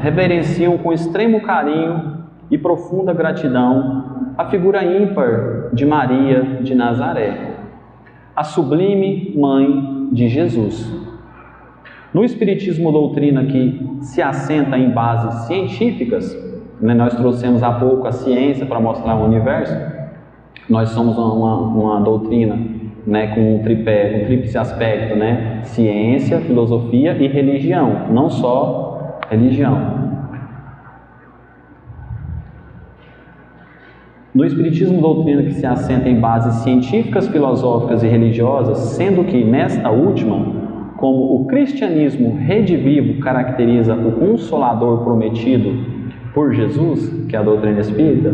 reverenciam com extremo carinho e profunda gratidão a figura ímpar de Maria de Nazaré, a sublime mãe de Jesus. No Espiritismo, doutrina que se assenta em bases científicas, nós trouxemos há pouco a ciência para mostrar o universo. Nós somos uma doutrina, com um tríplice aspecto, ciência, filosofia e religião, não só religião. No Espiritismo, doutrina que se assenta em bases científicas, filosóficas e religiosas, sendo que nesta última, como o cristianismo redivivo caracteriza o Consolador prometido por Jesus, que é a doutrina espírita,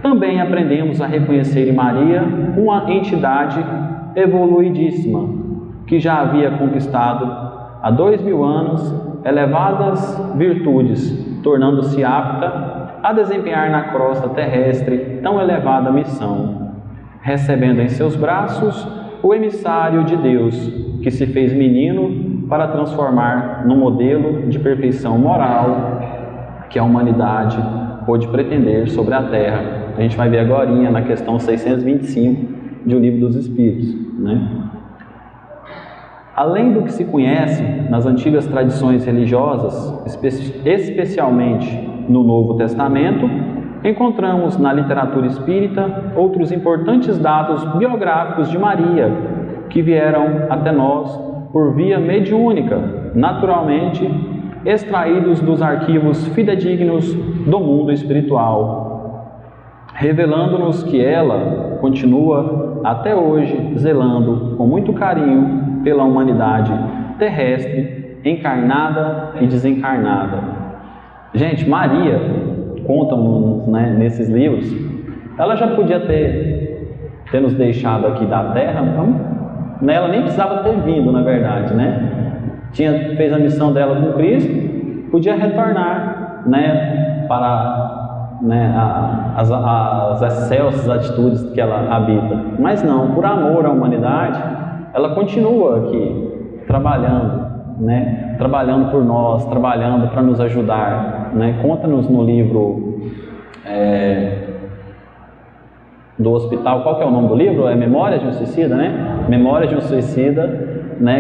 também aprendemos a reconhecer em Maria uma entidade evoluidíssima, que já havia conquistado há 2000 anos elevadas virtudes, tornando-se apta a desempenhar na crosta terrestre tão elevada missão, recebendo em seus braços o emissário de Deus, que se fez menino para transformar no modelo de perfeição moral que a humanidade pôde pretender sobre a Terra. A gente vai ver agora na questão 625 de O Livro dos Espíritos. Além do que se conhece nas antigas tradições religiosas, especialmente no Novo Testamento, encontramos na literatura espírita outros importantes dados biográficos de Maria, que vieram até nós por via mediúnica, naturalmente extraídos dos arquivos fidedignos do mundo espiritual, revelando-nos que ela continua até hoje zelando com muito carinho pela humanidade terrestre, encarnada e desencarnada. Gente, Maria, contam nesses livros, ela já podia ter nos deixado aqui da Terra, ela nem precisava ter vindo, na verdade, fez a missão dela com Cristo, podia retornar, para as excelsas atitudes que ela habita. Mas não, por amor à humanidade, ela continua aqui, trabalhando, trabalhando por nós, trabalhando para nos ajudar. Conta-nos no livro do hospital, qual que é o nome do livro? É Memórias de um Suicida, Memórias de um Suicida,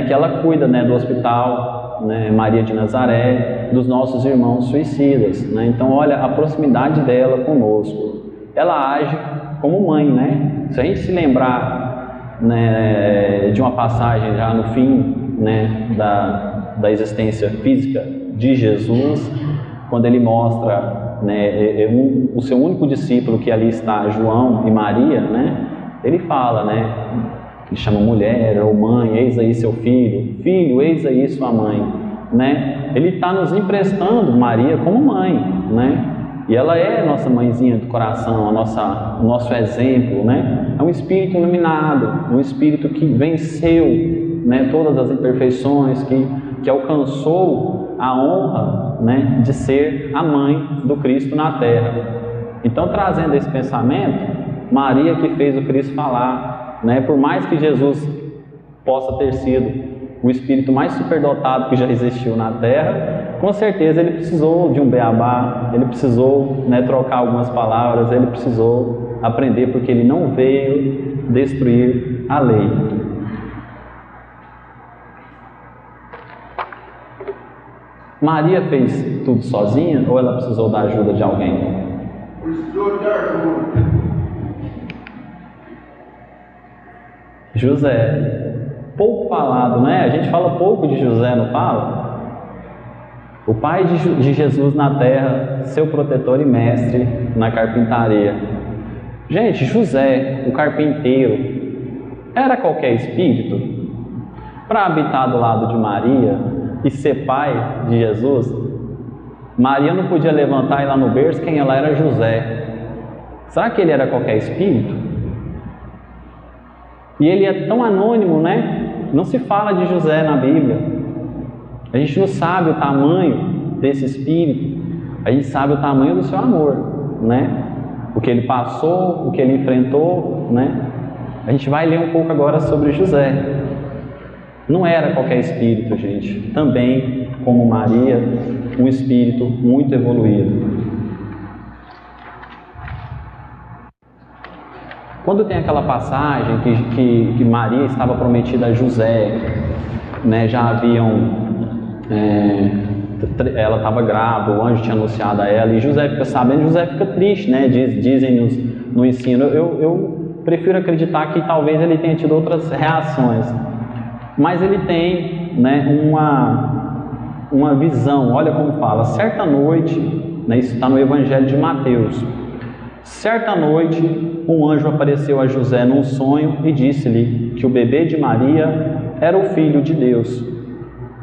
que ela cuida, do hospital, Maria de Nazaré, dos nossos irmãos suicidas, Então, olha a proximidade dela conosco. Ela age como mãe, Se a gente se lembrar, de uma passagem já no fim, da existência física de Jesus, quando ele mostra, o seu único discípulo que ali está, João e Maria, ele fala, ele chama mulher ou mãe, eis aí seu filho, filho, eis aí sua mãe, Ele está nos emprestando Maria como mãe, E ela é nossa mãezinha do coração, o nosso exemplo, É um espírito iluminado, um espírito que venceu, todas as imperfeições, que alcançou a honra, de ser a mãe do Cristo na Terra. Então, trazendo esse pensamento, Maria que fez o Cristo falar, por mais que Jesus possa ter sido o espírito mais superdotado que já existiu na Terra, com certeza ele precisou de um beabá, ele precisou trocar algumas palavras, ele precisou aprender, porque ele não veio destruir a lei. Maria fez tudo sozinha ou ela precisou da ajuda de alguém? Precisou de ajuda. José, pouco falado, A gente fala pouco de José, não fala? O pai de Jesus na terra, seu protetor e mestre na carpintaria. Gente, José, o carpinteiro, era qualquer espírito? Para habitar do lado de Maria e ser pai de Jesus, Maria não podia levantar e ir lá no berço, quem ela era? José. Será que ele era qualquer espírito? E ele é tão anônimo, Não se fala de José na Bíblia. A gente não sabe o tamanho desse espírito, a gente sabe o tamanho do seu amor, O que ele passou, o que ele enfrentou, A gente vai ler um pouco agora sobre José. Não era qualquer espírito, gente. Também, como Maria, um espírito muito evoluído. Quando tem aquela passagem que Maria estava prometida a José, né, já haviam... ela estava grávida, o anjo tinha anunciado a ela, e José fica sabendo, José fica triste, né? Dizem no ensino. Eu prefiro acreditar que talvez ele tenha tido outras reações, mas ele tem, né, uma visão. Olha como fala: certa noite, né, isso está no Evangelho de Mateus, certa noite um anjo apareceu a José num sonho e disse-lhe que o bebê de Maria era o Filho de Deus.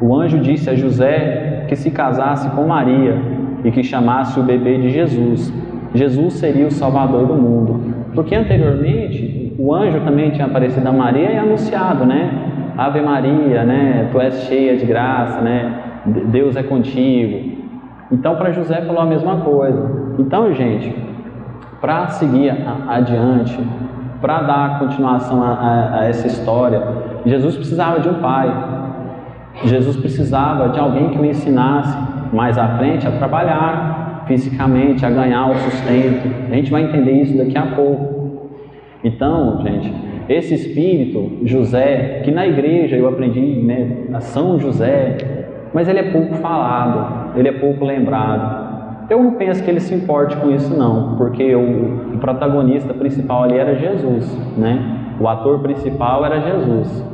O anjo disse a José que se casasse com Maria e que chamasse o bebê de Jesus. Jesus seria o Salvador do mundo. Porque anteriormente o anjo também tinha aparecido a Maria e anunciado, né? Ave Maria, né? Tu és cheia de graça, né? Deus é contigo. Então para José falou a mesma coisa. Então, gente, para seguir adiante, para dar continuação a essa história, Jesus precisava de um pai. Jesus precisava de alguém que o ensinasse mais à frente a trabalhar fisicamente, a ganhar o sustento. A gente vai entender isso daqui a pouco. Então, gente, esse espírito, José, que na igreja eu aprendi, né, a São José, mas ele é pouco falado, ele é pouco lembrado. Eu não penso que ele se importe com isso não, porque o protagonista principal ali era Jesus, né? O ator principal era Jesus.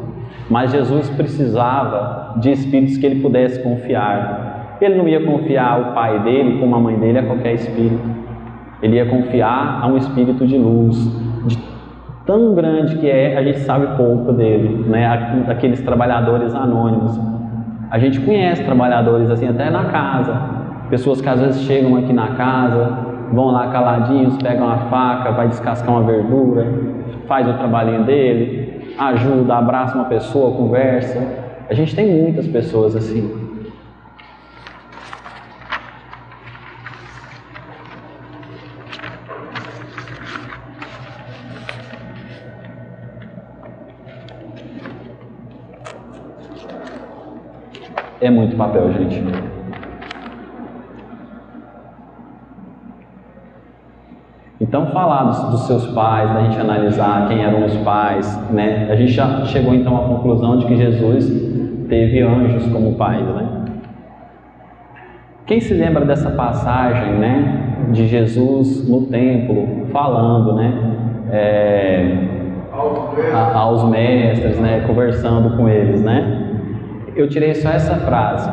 Mas Jesus precisava de espíritos que ele pudesse confiar. Ele não ia confiar o pai dele como a mãe dele a qualquer espírito. Ele ia confiar a um espírito de luz, tão grande que a gente sabe pouco dele, né? Aqueles trabalhadores anônimos. A gente conhece trabalhadores assim até na casa. Pessoas que às vezes chegam aqui na casa, vão lá caladinhos, pegam a faca, vai descascar uma verdura, faz o trabalhinho dele, ajuda, abraça uma pessoa, conversa. A gente tem muitas pessoas assim. É muito papel, gente. Então, falar dos seus pais, da gente analisar quem eram os pais, né? A gente já chegou então à conclusão de que Jesus teve anjos como pais, né? Quem se lembra dessa passagem, né, de Jesus no templo falando, né, aos mestres, né, conversando com eles, né? Eu tirei só essa frase: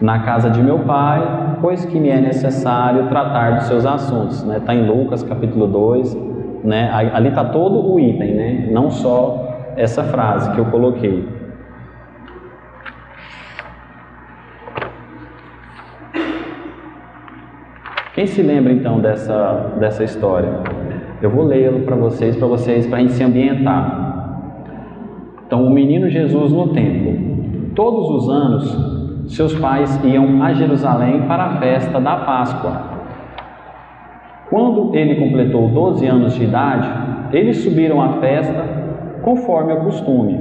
na casa de meu pai, pois que me é necessário tratar dos seus assuntos, né? Está em Lucas capítulo 2, né? Ali está todo o item, né? Não só essa frase que eu coloquei. Quem se lembra então dessa história? Eu vou lê-lo para vocês, para a gente se ambientar. Então, o menino Jesus no templo. Todos os anos, seus pais iam a Jerusalém para a festa da Páscoa. Quando ele completou 12 anos de idade, eles subiram à festa conforme o costume.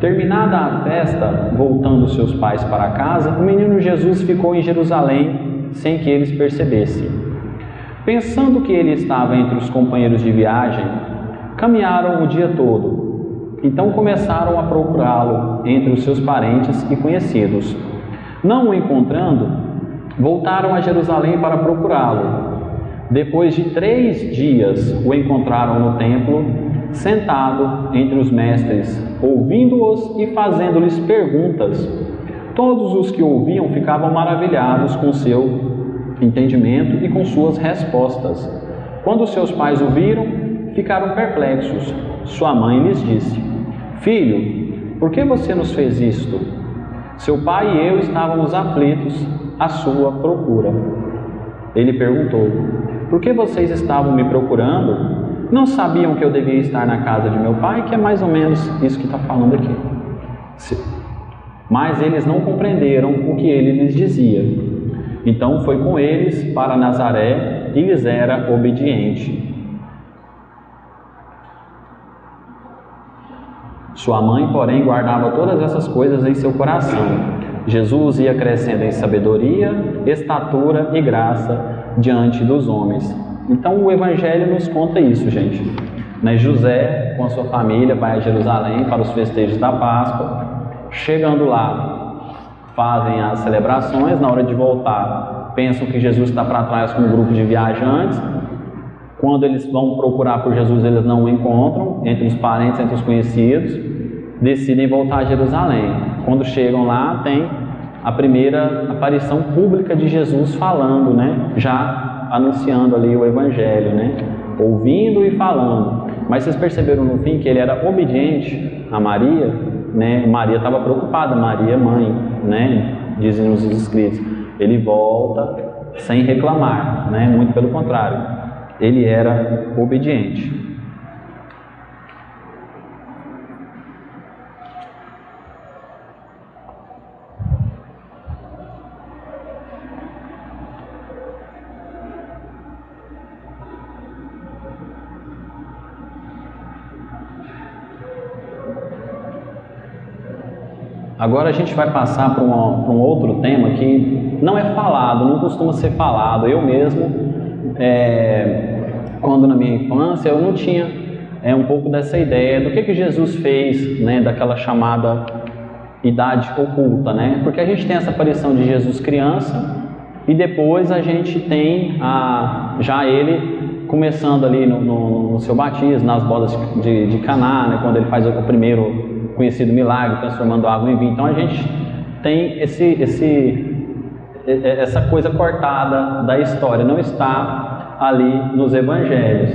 Terminada a festa, voltando seus pais para casa, o menino Jesus ficou em Jerusalém sem que eles percebessem. Pensando que ele estava entre os companheiros de viagem, caminharam o dia todo. Então começaram a procurá-lo entre os seus parentes e conhecidos. Não o encontrando, voltaram a Jerusalém para procurá-lo. Depois de 3 dias, o encontraram no templo, sentado entre os mestres, ouvindo-os e fazendo-lhes perguntas. Todos os que ouviam ficavam maravilhados com seu entendimento e com suas respostas. Quando seus pais o viram, ficaram perplexos. Sua mãe lhes disse: Filho, por que você nos fez isto? Seu pai e eu estávamos aflitos à sua procura. Ele perguntou: Por que vocês estavam me procurando? Não sabiam que eu devia estar na casa de meu pai? Que é mais ou menos isso que está falando aqui. Mas eles não compreenderam o que ele lhes dizia. Então foi com eles para Nazaré e lhes era obediente. Sua mãe, porém, guardava todas essas coisas em seu coração. Jesus ia crescendo em sabedoria, estatura e graça diante dos homens. Então o Evangelho nos conta isso, gente. José, com a sua família, vai a Jerusalém para os festejos da Páscoa. Chegando lá, fazem as celebrações. Na hora de voltar, pensam que Jesus está para trás com um grupo de viajantes. Quando eles vão procurar por Jesus, eles não o encontram, entre os parentes, entre os conhecidos. Decidem voltar a Jerusalém. Quando chegam lá, tem a primeira aparição pública de Jesus falando, já anunciando ali o Evangelho, ouvindo e falando. Mas vocês perceberam no fim que ele era obediente a Maria, Maria estava preocupada, Maria mãe, dizem os escritos. Ele volta sem reclamar, muito pelo contrário. Ele era obediente. Agora a gente vai passar para um outro tema que não é falado, não costuma ser falado. Eu mesmo, quando na minha infância, eu não tinha um pouco dessa ideia do que Jesus fez, daquela chamada idade oculta, Porque a gente tem essa aparição de Jesus criança e depois a gente tem já ele começando ali no seu batismo, nas bodas de Caná, quando ele faz o primeiro conhecido milagre, transformando água em vinho. Então a gente tem essa coisa cortada da história, não está ali nos evangelhos.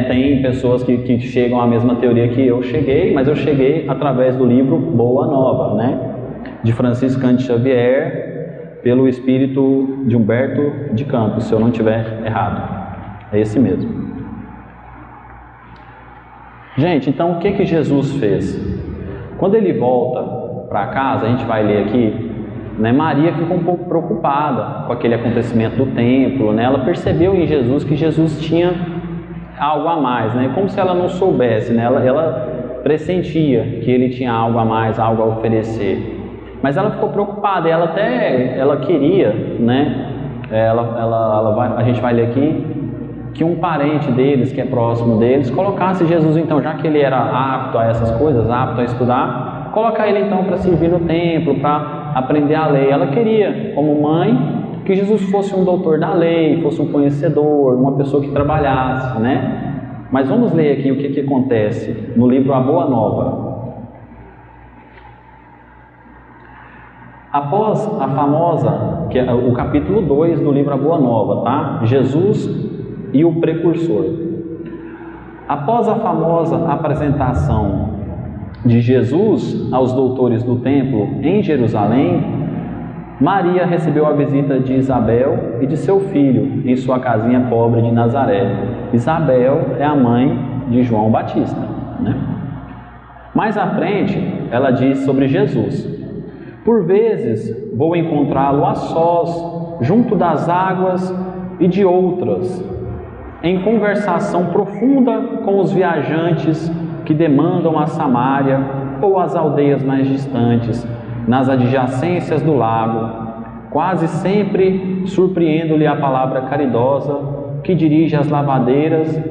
Tem pessoas que chegam à mesma teoria que eu cheguei, mas eu cheguei através do livro Boa Nova, de Francisco Cândido Xavier, pelo espírito de Humberto de Campos, se eu não estiver errado. É esse mesmo. Gente, então o que Jesus fez? Quando ele volta para casa, a gente vai ler aqui, Maria ficou um pouco preocupada com aquele acontecimento do templo, Ela percebeu em Jesus que Jesus tinha algo a mais, como se ela não soubesse, Ela pressentia que ele tinha algo a mais, algo a oferecer. Mas ela ficou preocupada, ela queria, a gente vai ler aqui, que um parente deles, que é próximo deles, colocasse Jesus então, já que ele era apto a essas coisas, apto a estudar, colocar ele então para servir no templo, para aprender a lei. Ela queria, como mãe, que Jesus fosse um doutor da lei, fosse um conhecedor, uma pessoa que trabalhasse, Mas vamos ler aqui o que acontece no livro A Boa Nova. Após a famosa, que é o capítulo 2 do livro A Boa Nova, Jesus e o precursor. Após a famosa apresentação de Jesus aos doutores do templo em Jerusalém, Maria recebeu a visita de Isabel e de seu filho em sua casinha pobre de Nazaré. Isabel é a mãe de João Batista, Mais à frente, ela diz sobre Jesus: por vezes vou encontrá-lo a sós, junto das águas e de outras, em conversação profunda com os viajantes que demandam a Samária ou as aldeias mais distantes, nas adjacências do lago. Quase sempre surpreendo-lhe a palavra caridosa que dirige às lavadeiras,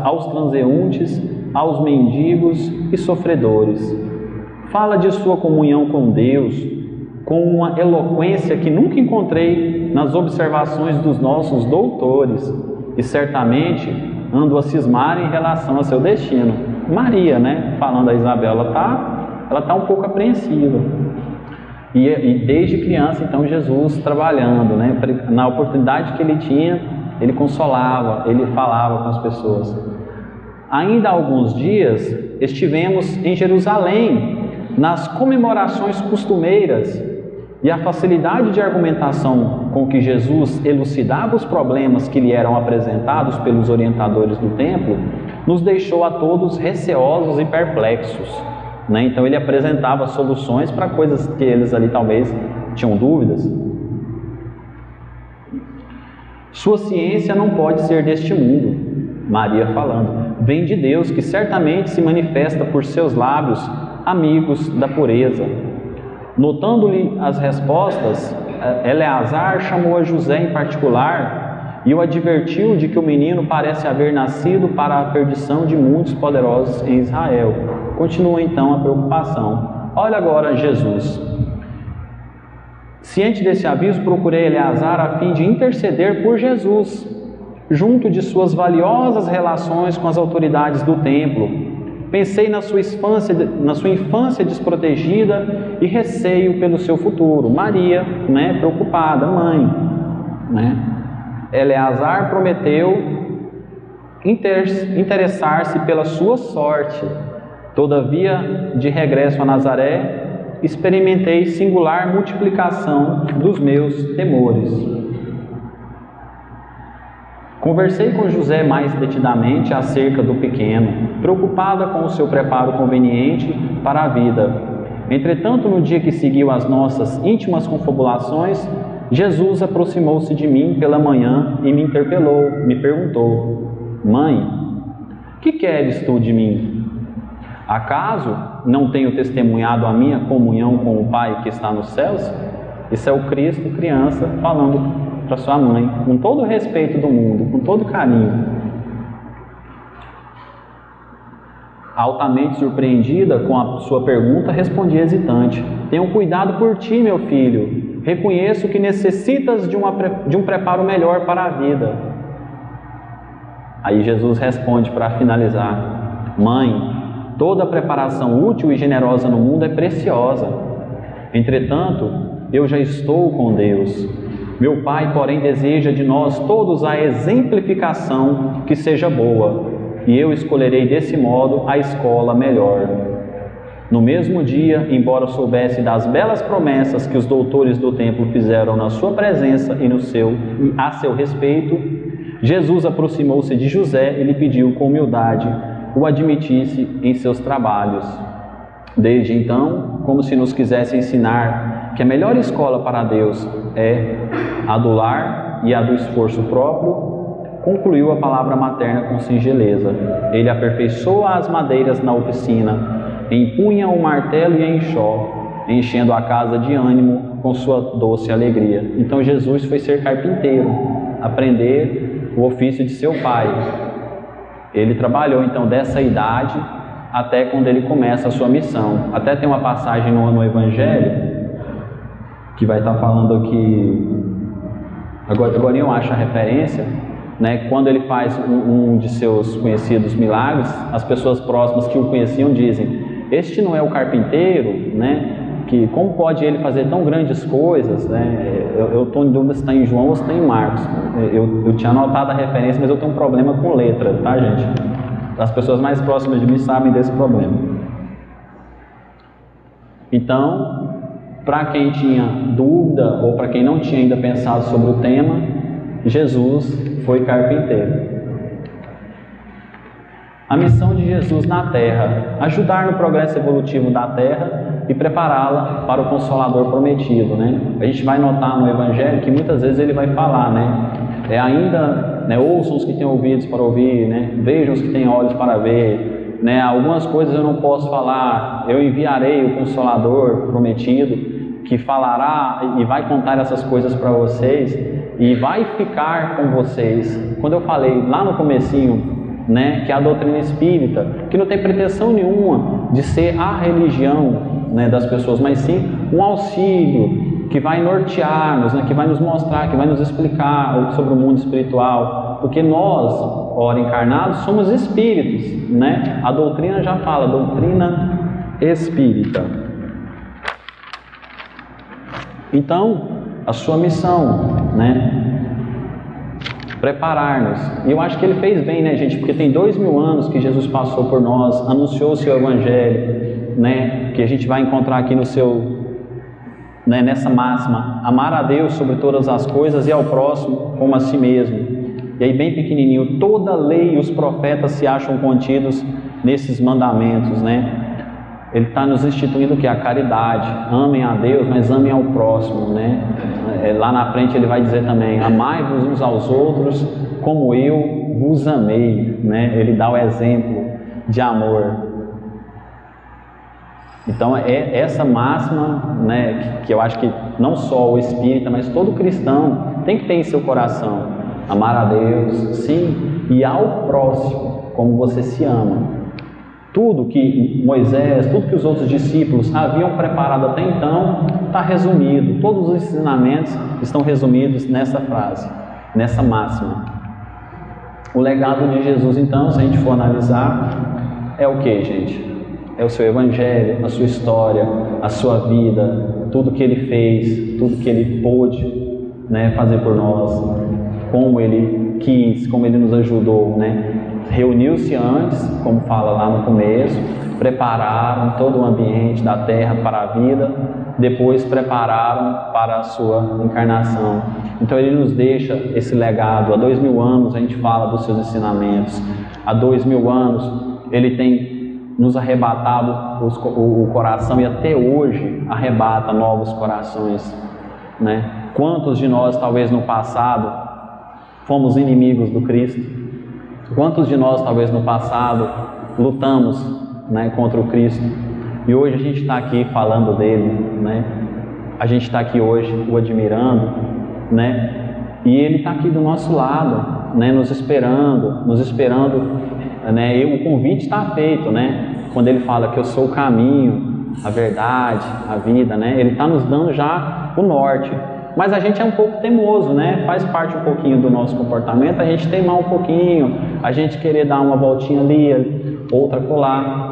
aos transeuntes, aos mendigos e sofredores. Fala de sua comunhão com Deus, com uma eloquência que nunca encontrei nas observações dos nossos doutores, e certamente ando a cismar em relação a seu destino. Maria, falando a Isabel, ela tá um pouco apreensiva. E desde criança, então, Jesus trabalhando, na oportunidade que ele tinha, ele consolava, ele falava com as pessoas. Ainda há alguns dias estivemos em Jerusalém, nas comemorações costumeiras, e a facilidade de argumentação com que Jesus elucidava os problemas que lhe eram apresentados pelos orientadores do templo, nos deixou a todos receosos e perplexos. Então ele apresentava soluções para coisas que eles ali talvez tinham dúvidas. Sua ciência não pode ser deste mundo, Maria falando, vem de Deus, que certamente se manifesta por seus lábios, amigos da pureza. Notando-lhe as respostas, Eleazar chamou a José em particular e o advertiu de que o menino parece haver nascido para a perdição de muitos poderosos em Israel. Continua então a preocupação. Olha agora Jesus. Ciente desse aviso, procurei Eleazar a fim de interceder por Jesus, junto de suas valiosas relações com as autoridades do templo. Pensei na sua infância desprotegida e receio pelo seu futuro. Maria, preocupada, mãe, Eleazar prometeu interessar-se pela sua sorte. Todavia, de regresso a Nazaré, experimentei singular multiplicação dos meus temores. Conversei com José mais detidamente acerca do pequeno, preocupada com o seu preparo conveniente para a vida. Entretanto, no dia que seguiu as nossas íntimas confabulações, Jesus aproximou-se de mim pela manhã e me interpelou, me perguntou: Mãe, que queres tu de mim? Acaso não tenho testemunhado a minha comunhão com o Pai que está nos céus? Isso é o Cristo, criança, falando para sua mãe, com todo o respeito do mundo, com todo carinho. Altamente surpreendida com a sua pergunta, respondi hesitante: Tenho cuidado por ti, meu filho. Reconheço que necessitas de um preparo melhor para a vida. Aí Jesus responde para finalizar: Mãe, toda preparação útil e generosa no mundo é preciosa. Entretanto, eu já estou com Deus. Meu Pai, porém, deseja de nós todos a exemplificação que seja boa, e eu escolherei desse modo a escola melhor. No mesmo dia, embora soubesse das belas promessas que os doutores do templo fizeram na sua presença e a seu respeito, Jesus aproximou-se de José e lhe pediu com humildade o admitisse em seus trabalhos. Desde então, como se nos quisesse ensinar que a melhor escola para Deus é a do lar e a do esforço próprio, concluiu a palavra materna com singeleza. Ele aperfeiçoa as madeiras na oficina, empunha o martelo e a enxó, enchendo a casa de ânimo com sua doce alegria. Então Jesus foi ser carpinteiro, aprender o ofício de seu pai. Ele trabalhou então dessa idade até quando ele começa a sua missão. Até tem uma passagem no Evangelho que vai estar falando aqui, agora eu acho a referência, quando ele faz um de seus conhecidos milagres, as pessoas próximas que o conheciam dizem: este não é o carpinteiro, que como pode ele fazer tão grandes coisas, Eu estou em dúvida se está em João ou se está em Marcos. Eu tinha anotado a referência, mas eu tenho um problema com letra, tá, gente? As pessoas mais próximas de mim sabem desse problema. Então, para quem tinha dúvida ou para quem não tinha ainda pensado sobre o tema, Jesus foi carpinteiro. A missão de Jesus na Terra: ajudar no progresso evolutivo da Terra e prepará-la para o Consolador prometido, A gente vai notar no Evangelho que muitas vezes ele vai falar, ouçam os que têm ouvidos para ouvir, vejam os que têm olhos para ver, algumas coisas eu não posso falar, eu enviarei o Consolador prometido, que falará e vai contar essas coisas para vocês e vai ficar com vocês. Quando eu falei lá no comecinho, que é a doutrina espírita, que não tem pretensão nenhuma de ser a religião das pessoas, mas sim um auxílio que vai nortear-nos, que vai nos mostrar, que vai nos explicar sobre o mundo espiritual, porque nós, ora encarnados, somos espíritos, A doutrina já fala, doutrina espírita. Então, a sua missão, preparar-nos. E eu acho que ele fez bem, gente? Porque tem 2000 anos que Jesus passou por nós, anunciou o seu Evangelho, que a gente vai encontrar aqui no seu, nessa máxima: amar a Deus sobre todas as coisas e ao próximo como a si mesmo. E aí bem pequenininho: toda a lei e os profetas se acham contidos nesses mandamentos, Ele está nos instituindo o que? A caridade. Amem a Deus, mas amem ao próximo, Lá na frente ele vai dizer também: amai-vos uns aos outros como eu vos amei, né? Ele dá o exemplo de amor. Então é essa máxima, né, que eu acho que não só o espírita, mas todo cristão tem que ter em seu coração: amar a Deus, sim, e ao próximo como você se ama. Tudo que Moisés, tudo que os outros discípulos haviam preparado até então está resumido. Todos os ensinamentos estão resumidos nessa frase, nessa máxima. O legado de Jesus, então, se a gente for analisar, é o que, gente? É o seu evangelho, a sua história, a sua vida, tudo que ele fez, tudo que ele pôde, né, fazer por nós, como ele quis, como ele nos ajudou, né? Reuniu-se antes, como fala lá no começo, prepararam todo o ambiente da terra para a vida, depois prepararam para a sua encarnação. Então ele nos deixa esse legado. Há 2000 anos a gente fala dos seus ensinamentos, há 2000 anos ele tem nos arrebatado o coração e até hoje arrebata novos corações, né? Quantos de nós talvez no passado fomos inimigos do Cristo? Quantos de nós talvez no passado lutamos, né, contra o Cristo? E hoje a gente está aqui falando dele, né? A gente está aqui hoje o admirando, né? E ele está aqui do nosso lado, né, nos esperando, né? E o convite está feito, né? Quando ele fala que eu sou o caminho, a verdade, a vida, né? Ele está nos dando já o norte. Mas a gente é um pouco teimoso, né? Faz parte um pouquinho do nosso comportamento, a gente teimar um pouquinho, a gente querer dar uma voltinha ali, outra colar.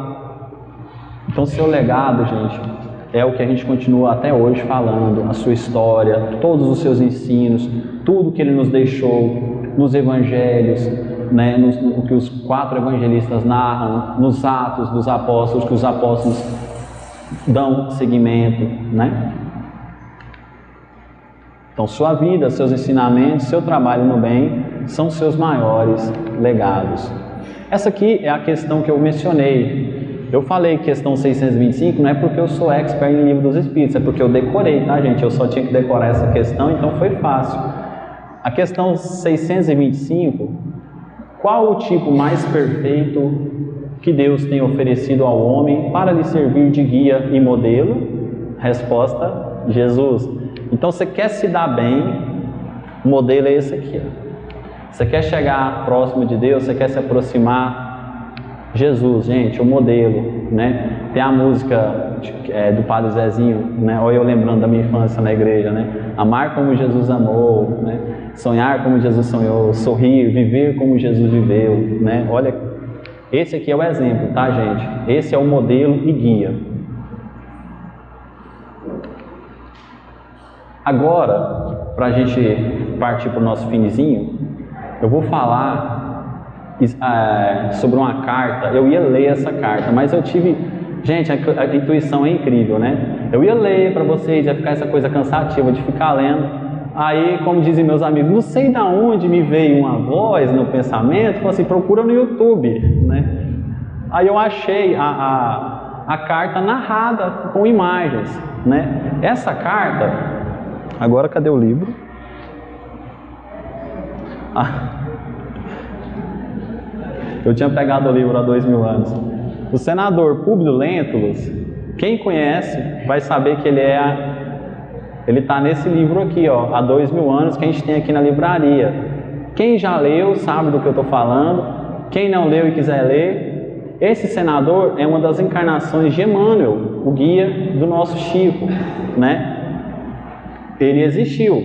Então, seu legado, gente, é o que a gente continua até hoje falando, a sua história, todos os seus ensinos, tudo que ele nos deixou nos evangelhos, né? O que os 4 evangelistas narram, nos Atos dos Apóstolos, que os apóstolos dão seguimento, né? Então, sua vida, seus ensinamentos, seu trabalho no bem são seus maiores legados. Essa aqui é a questão que eu mencionei. Eu falei questão 625, não é porque eu sou expert em Livro dos Espíritos, é porque eu decorei, tá, gente? Eu só tinha que decorar essa questão, então foi fácil. A questão 625, qual o tipo mais perfeito que Deus tem oferecido ao homem para lhe servir de guia e modelo? Resposta: Jesus. Então, você quer se dar bem, o modelo é esse aqui, ó. Você quer chegar próximo de Deus, você quer se aproximar, Jesus, gente, o modelo, né? Tem a música do Padre Zezinho, né? Olha eu lembrando da minha infância na igreja, né? Amar como Jesus amou, né? Sonhar como Jesus sonhou, sorrir, viver como Jesus viveu, né? Olha, esse aqui é o exemplo, tá, gente? Esse é o modelo e guia. Agora, para a gente partir para o nosso finzinho, eu vou falar sobre uma carta. Eu ia ler essa carta, mas eu tive... Gente, a intuição é incrível, né? Eu ia ler para vocês, ia ficar essa coisa cansativa de ficar lendo. Aí, como dizem meus amigos, não sei de onde me veio uma voz no pensamento, falou assim, procura no YouTube, né? Aí eu achei a carta narrada com imagens, né? Essa carta... Agora, cadê o livro? Eu tinha pegado o livro há 2000 anos. O senador Públio Lentulus, quem conhece, vai saber que ele está nesse livro aqui, ó, há 2000 anos, que a gente tem aqui na livraria. Quem já leu sabe do que eu estou falando. Quem não leu e quiser ler, esse senador é uma das encarnações de Emmanuel, o guia do nosso Chico, né? Ele existiu,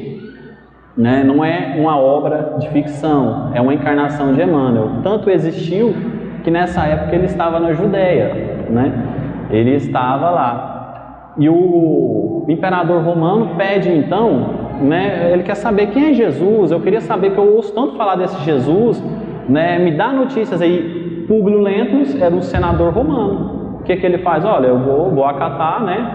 né? Não é uma obra de ficção, é uma encarnação de Emmanuel. Tanto existiu que nessa época ele estava na Judéia, né? Ele estava lá. E o imperador romano pede então, né? Ele quer saber quem é Jesus. Eu queria saber, que eu ouço tanto falar desse Jesus, né? Me dá notícias aí. Públio Lentulus era um senador romano. O que ele faz? Olha, eu vou acatar, né?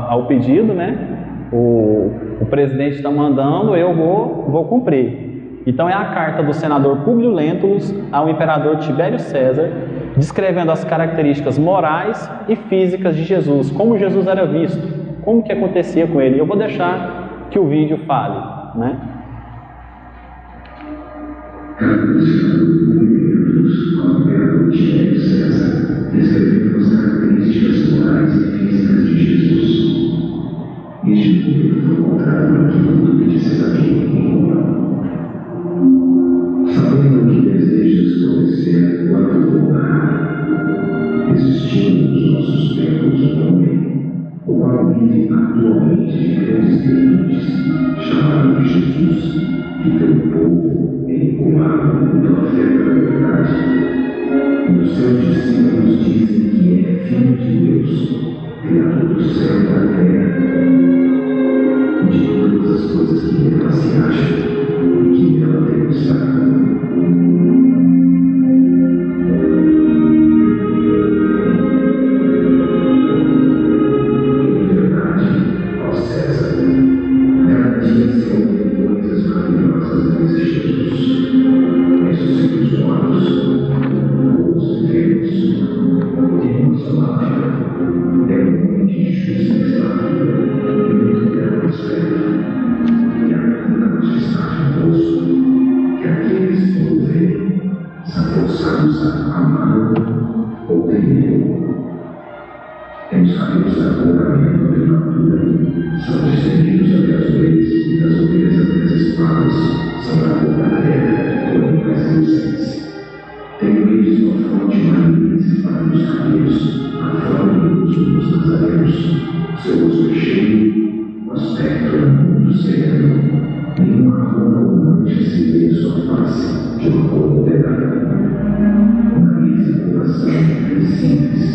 Ao pedido, né? O presidente está mandando, eu vou cumprir. Então é a carta do senador Públio Lentulus ao imperador Tibério César, descrevendo as características morais e físicas de Jesus, como Jesus era visto, como que acontecia com ele. Eu vou deixar que o vídeo fale, né? Cada dos ao imperador Tibério César, descrevendo as características morais e físicas de Jesus. Este número foi encontrado no Quinto de Cidadania em Roma. Sabendo que desejo esclarecer quanto vou narrar, existindo nos nossos tempos um homem, o qual vive atualmente de grandes virtudes, chamado Jesus, que pelo povo é inculpado pela fé pela verdade. E os seus discípulos dizem que é Filho de Deus, Criador do céu e da terra, de todas as coisas que nela se acham e que nela devem estar. Em verdade, ó César, cada dia se ouvem coisas maravilhosas desse Jesus. Ressuscita os mortos, os enfermos, temos a palavra, é um homem de justa estatura e muito belo aspecto, e ainda nos está convosco, que aqueles que o veem são forçados a amá-lo ou temê-lo. Temos sabidos da fundamento da prematura, são discernidos até as leis e das ovelhas até as espadas, são da cor da terra, porém mais inocentes. Tenho eles uma fonte magnífica para os caminhos, a forma dos nazarenos, seu rosto cheio, o aspecto é muito sereno, nenhuma roupa ou mancha se vê em sua face, de uma cor moderada. O nariz e coração simples.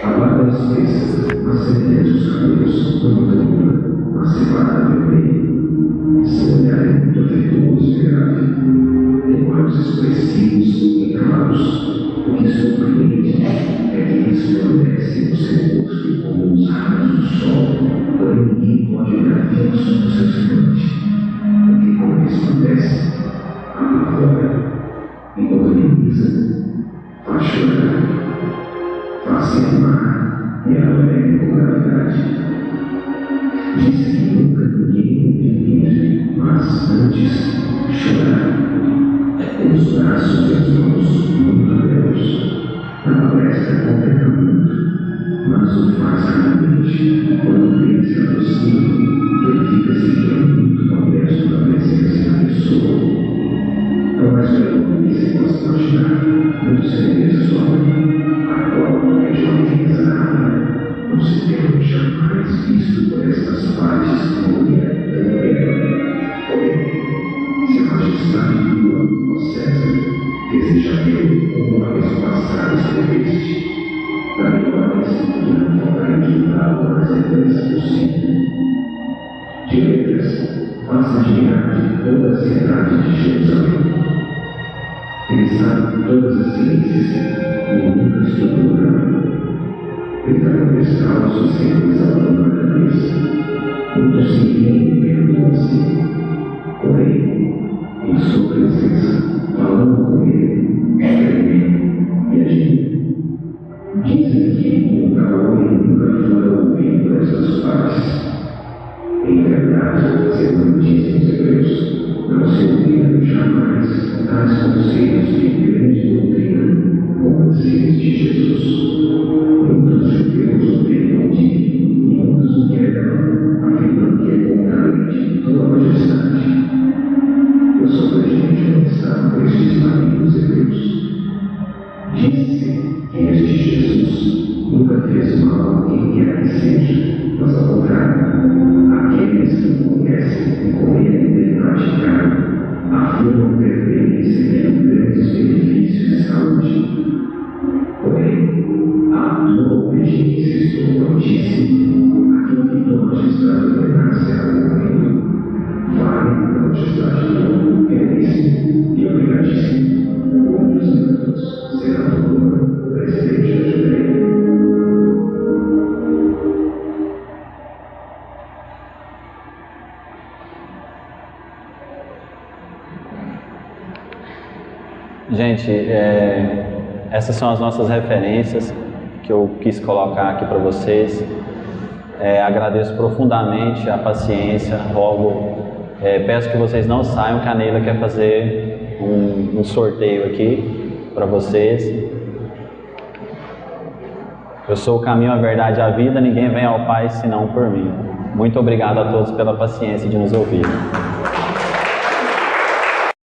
A barba espessa, ascendente os cabelos, muito dura, mas separada vermelha. Seu olhar é muito afetuoso e grave. Tem olhos expressivos e claros. O que surpreende é que resplandece no seu rosto como os raios do sol, porém ninguém pode olhar fixo no seu semblante. Porque como resplandece, apavora, imortaliza, faz chorar, faz-se amar e alegre com gravidade. Diz que nunca ninguém o viu, mas antes chorar. Com os braços e as mãos muito belos, não presta contra muito, mas o faz raramente. Quando ele se aproxima, verifica-se que é muito modesto da presença da pessoa. Não mais pelo que se possa imaginar, muito semelhante à sua mãe, a qual é de uma riqueza rara, não se tem jamais visto por estas partes como mulher tão bela. Porém, se a majestade tua, ó César, deseja eu uma vez passada escreveste, da-me ordens que não faltarei de dar o mais depressa possível. De letras, faça admirar de toda a cidade de Jerusalém. Ele sabe todas as ciências e nunca estudou nada. Ele está descalço e sempre exalando a cabeça. Muitos se riem vendo assim. Porém, em sua presença, falando com ele, escrevendo e agindo. Dizem que o homem nunca fora ouvido por essas partes. Em verdade, segundo dizem os hebreus, não se ouviram jamais tais conselhos de grande doutrina como os de Jesus. Muitos judeus o negam e muitos o negam, afirmando que é contrário de tua majestade. Eu sou presidente de Estado por estes malignos hebreus. Disse que este Jesus nunca fez mal a quem quer que seja, mas ao contrário, aqueles que o conhecem e com ele têm praticado, afirmam ter bem recebido grandes benefícios de saúde. Porém, a tua obediência estourantíssima, aquilo que tua majestade ordenasse a cumprir, vale pela majestade tua, belíssimo e obrigadíssimo. Muitos anos será tua presidente da Judeia. Gente, essas são as nossas referências que eu quis colocar aqui para vocês. Agradeço profundamente a paciência, rogo Peço que vocês não saiam, que a Neila quer fazer um sorteio aqui para vocês. Eu sou o caminho, a verdade e a vida, ninguém vem ao Pai senão por mim. Muito obrigado a todos pela paciência de nos ouvir.